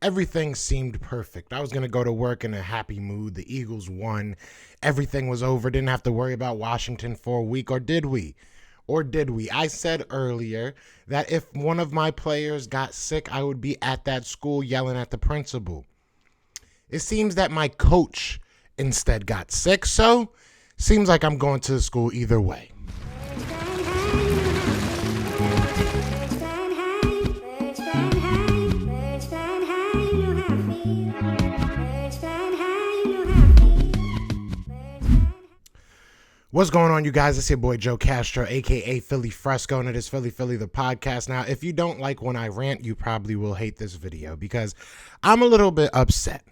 Everything seemed perfect. I was going to go to work in a happy mood. The Eagles won. Everything was over. Didn't have to worry about Washington for a week. Or did we? Or did we? I said earlier that if one of my players got sick, I would be at that school yelling at the principal. It seems that my coach instead got sick, so seems like I'm going to the school either way. What's going on, you guys? It's your boy Joe Castro, a.k.a. Philly Fresco, and it is Philly the podcast. Now, if you don't like when I rant, you probably will hate this video because I'm a little bit upset.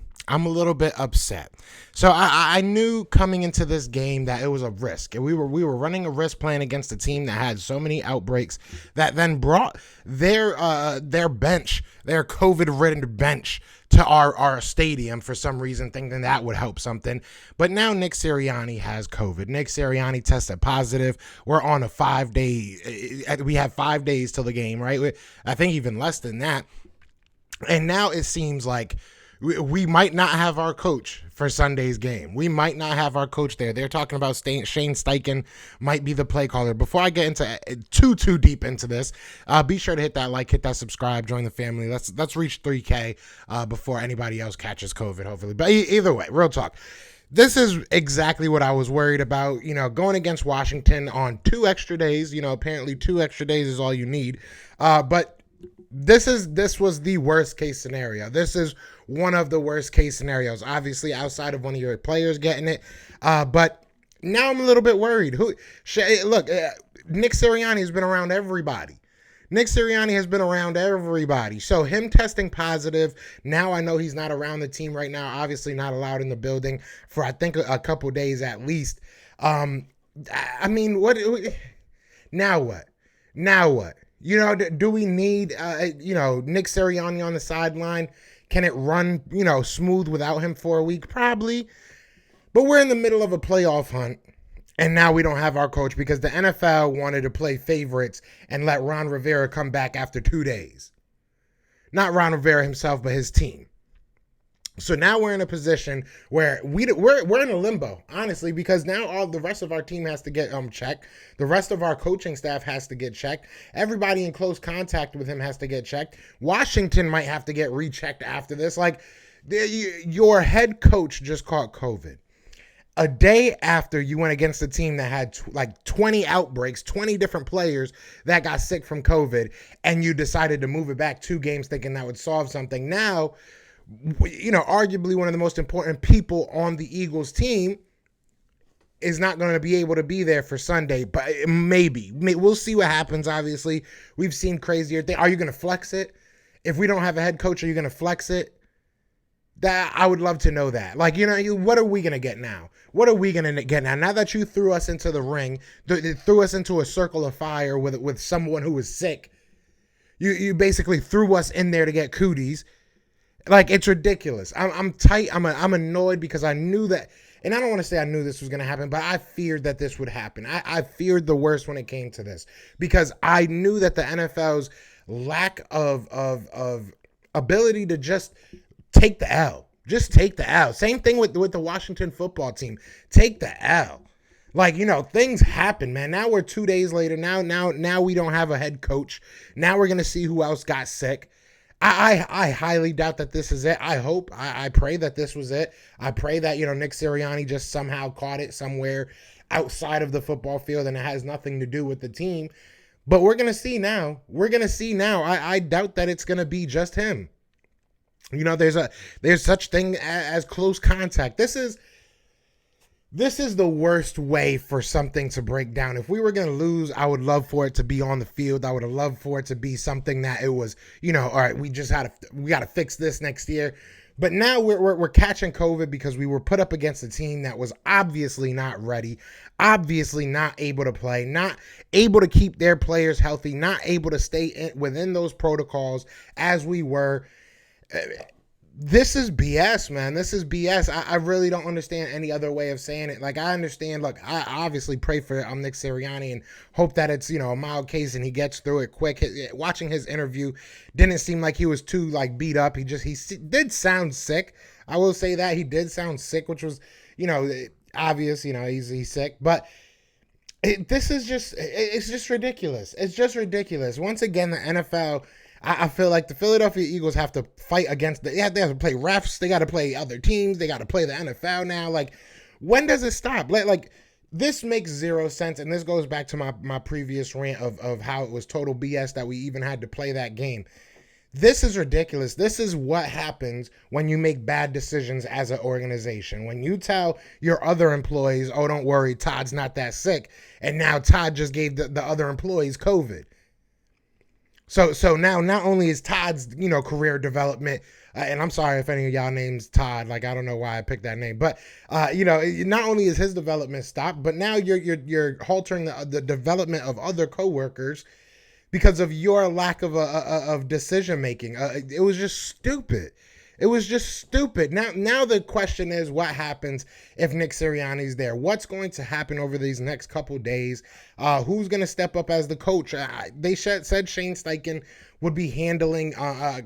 So I knew coming into this game that it was a risk. And we were running a risk playing against a team that had so many outbreaks that then brought their bench, their COVID-ridden bench, to our stadium for some reason, thinking that would help something. But now Nick Sirianni has COVID. Nick Sirianni tested positive. We're on a 5-day. We have 5 days till the game, right? I think even less than that. And now it seems like we might not have our coach for Sunday's game. We might not have our coach there. They're talking about Shane Steichen might be the play caller. Before I get into too deep into this, be sure to hit that like, hit that subscribe, join the family. Let's reach 3K before anybody else catches COVID, hopefully. But either way, real talk. This is exactly what I was worried about, going against Washington on 2 extra days. Apparently 2 extra days is all you need. But this was the worst case scenario. This is one of the worst case scenarios, obviously outside of one of your players getting it. But now I'm a little bit worried. Look, Nick Sirianni has been around everybody. So him testing positive, now I know he's not around the team right now, obviously not allowed in the building for I think a couple days at least. I mean, now what? Do we need, Nick Sirianni on the sideline? Can it run, smooth without him for a week? Probably. But we're in the middle of a playoff hunt, and now we don't have our coach because the NFL wanted to play favorites and let Ron Rivera come back after 2 days. Not Ron Rivera himself, but his team. So now we're in a position where we're in a limbo, honestly, because now all the rest of our team has to get checked. The rest of our coaching staff has to get checked. Everybody in close contact with him has to get checked. Washington might have to get rechecked after this. Like, your head coach just caught COVID. A day after you went against a team that had 20 outbreaks, 20 different players that got sick from COVID, and you decided to move it back 2 games thinking that would solve something. Now, arguably one of the most important people on the Eagles team is not going to be able to be there for Sunday, but maybe. We'll see what happens, obviously. We've seen crazier things. Are you going to flex it? If we don't have a head coach, are you going to flex it? That I would love to know that. What are we going to get now? What are we going to get now? Now that you threw us into the ring, threw us into a circle of fire with someone who was sick, you basically threw us in there to get cooties. Like, it's ridiculous. I'm tight. I'm annoyed because I knew that, and I don't want to say I knew this was going to happen, but I feared that this would happen. I feared the worst when it came to this because I knew that the NFL's lack of ability to just take the L. Just take the L. Same thing with the Washington football team. Take the L. Things happen, man. Now we're 2 days later. Now we don't have a head coach. Now we're going to see who else got sick. I highly doubt that this is it. I pray that this was it. I pray that, Nick Sirianni just somehow caught it somewhere outside of the football field and it has nothing to do with the team. But we're going to see now. I doubt that it's going to be just him. There's such thing as close contact. This is the worst way for something to break down. If we were going to lose, I would love for it to be on the field. I would have loved for it to be something that it was, all right, we got to fix this next year. But now we're catching COVID because we were put up against a team that was obviously not ready, obviously not able to play, not able to keep their players healthy, not able to stay within those protocols as we were. This is BS, man. This is BS. I really don't understand any other way of saying it. Like, I understand. Look, I obviously pray for Nick Sirianni and hope that it's, a mild case and he gets through it quick. Watching his interview didn't seem like he was too, like, beat up. Did sound sick. I will say that he did sound sick, which was, obvious. He's sick, but this is it's just ridiculous. It's just ridiculous. Once again, the NFL, I feel like the Philadelphia Eagles have to fight against they have to play refs. They got to play other teams. They got to play the NFL now. Like, when does it stop? Like this makes zero sense. And this goes back to my previous rant of how it was total BS that we even had to play that game. This is ridiculous. This is what happens when you make bad decisions as an organization. When you tell your other employees, oh, don't worry, Todd's not that sick. And now Todd just gave the other employees COVID. So now not only is Todd's, career development, and I'm sorry if any of y'all names Todd, like, I don't know why I picked that name, but, not only is his development stopped, but now you're haltering the development of other coworkers because of your lack of decision making. It was just stupid. It was just stupid. Now the question is, what happens if Nick Sirianni's there? What's going to happen over these next couple days? Who's going to step up as the coach? They said Shane Steichen would be handling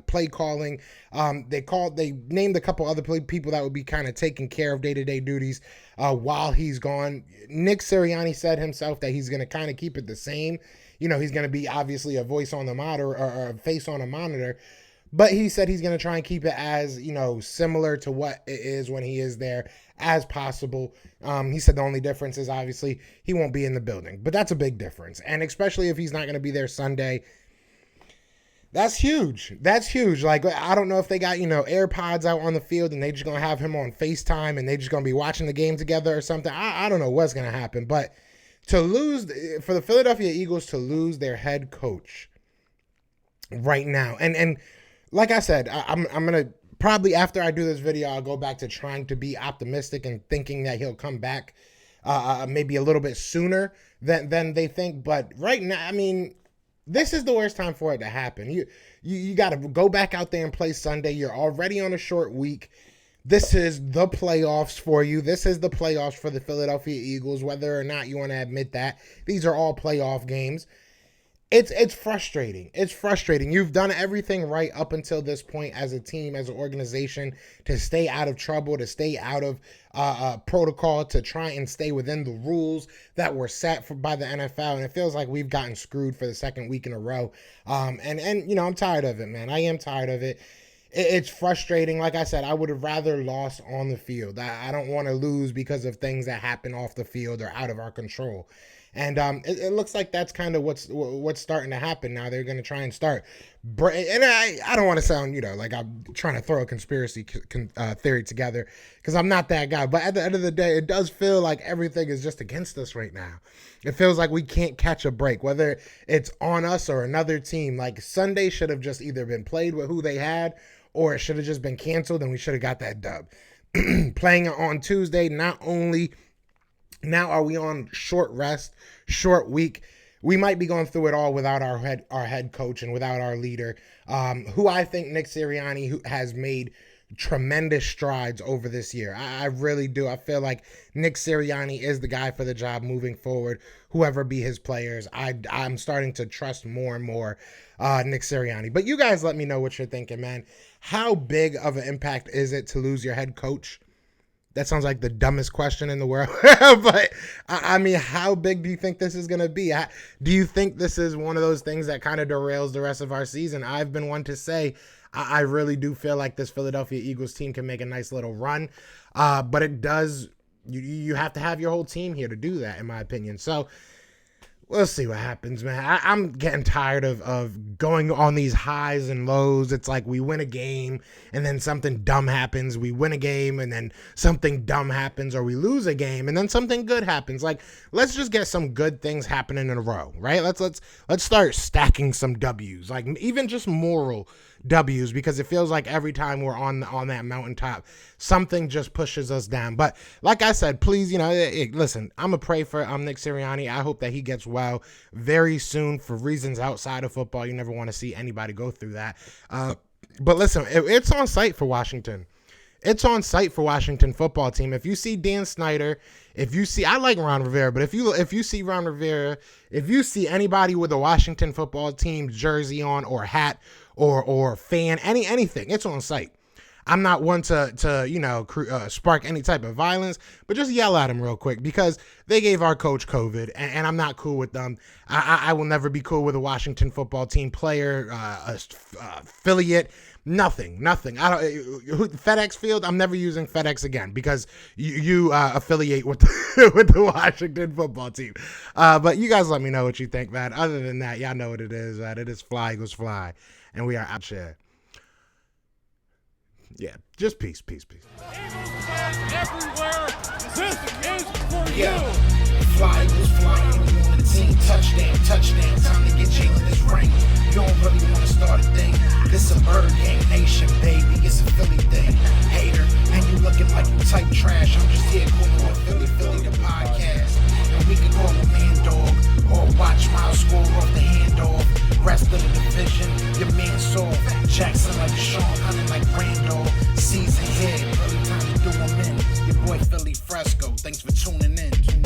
play calling. They named a couple other people that would be kind of taking care of day-to-day duties while he's gone. Nick Sirianni said himself that he's going to kind of keep it the same. He's going to be obviously a voice on the monitor or a face on a monitor. But he said he's going to try and keep it as, similar to what it is when he is there as possible. He said the only difference is obviously he won't be in the building. But that's a big difference. And especially if he's not going to be there Sunday, that's huge. That's huge. Like, I don't know if they got, AirPods out on the field and they just going to have him on FaceTime and they just going to be watching the game together or something. I don't know what's going to happen. But for the Philadelphia Eagles to lose their head coach right now, and like I said, I'm going to probably, after I do this video, I'll go back to trying to be optimistic and thinking that he'll come back maybe a little bit sooner than they think. But right now, I mean, this is the worst time for it to happen. You got to go back out there and play Sunday. You're already on a short week. This is the playoffs for you. This is the playoffs for the Philadelphia Eagles, whether or not you want to admit that. These are all playoff games. It's frustrating. It's frustrating. You've done everything right up until this point as a team, as an organization, to stay out of trouble, to stay out of protocol, to try and stay within the rules that were set by the NFL. And it feels like we've gotten screwed for the second week in a row. And I'm tired of it, man. I am tired of it. It's frustrating. Like I said, I would have rather lost on the field. I don't want to lose because of things that happen off the field or out of our control. And it looks like that's kind of what's starting to happen now. They're going to try and start. And I don't want to sound, like I'm trying to throw a conspiracy theory together, because I'm not that guy. But at the end of the day, it does feel like everything is just against us right now. It feels like we can't catch a break, whether it's on us or another team. Like, Sunday should have just either been played with who they had, or it should have just been canceled and we should have got that dub. Playing on Tuesday, not only now are we on short rest, short week, we might be going through it all without our head coach and without our leader, who I think Nick Sirianni, who has made tremendous strides over this year. I really do. I feel like Nick Sirianni is the guy for the job moving forward, whoever be his players. I'm starting to trust more and more Nick Sirianni. But you guys let me know what you're thinking, man. How big of an impact is it to lose your head coach? That sounds like the dumbest question in the world. But, I mean, how big do you think this is going to be? Do you think this is one of those things that kind of derails the rest of our season? I've been one to say I really do feel like this Philadelphia Eagles team can make a nice little run. But it does, you have to have your whole team here to do that, in my opinion. So we'll see what happens, man. I'm getting tired of going on these highs and lows. It's like we win a game and then something dumb happens. We win a game and then something dumb happens, or we lose a game and then something good happens. Like, let's just get some good things happening in a row, right? Let's start stacking some W's, like even just moral W's, because it feels like every time we're on that mountaintop, something just pushes us down. But like I said, please, listen, I'm going to pray for Nick Sirianni. I hope that he gets well very soon for reasons outside of football. You never want to see anybody go through that. But listen, it's on site for Washington. It's on site for Washington football team. If you see Dan Snyder, if you see, I like Ron Rivera, but if you see Ron Rivera, if you see anybody with a Washington football team jersey on or hat or fan, anything, it's on site. I'm not one to spark any type of violence, but just yell at them real quick because they gave our coach COVID, and I'm not cool with them. I will never be cool with a Washington football team player, affiliate. Nothing. I don't. FedEx Field. I'm never using FedEx again because you affiliate with with the Washington football team. But you guys let me know what you think, man. Other than that, y'all know what it is, man. It is Fly Eagles Fly, and we are out here. Yeah, just peace. Eagles fans everywhere. This is for you. Fly Eagles flying on the team. Touchdown. Time to get Jalen this ring. You don't really want to start a thing. This a Bird Gang Nation, baby. It's a Philly thing. Hater, and you looking like you type trash. I'm just here calling on Philly the podcast. And we can call a man dog or watch Miles score off the handoff. Rest of the division, your man soft. Jackson like Sean, hunting like Randolph. Season here, early time to do them in. Your boy Philly Fresco. Thanks for tuning in.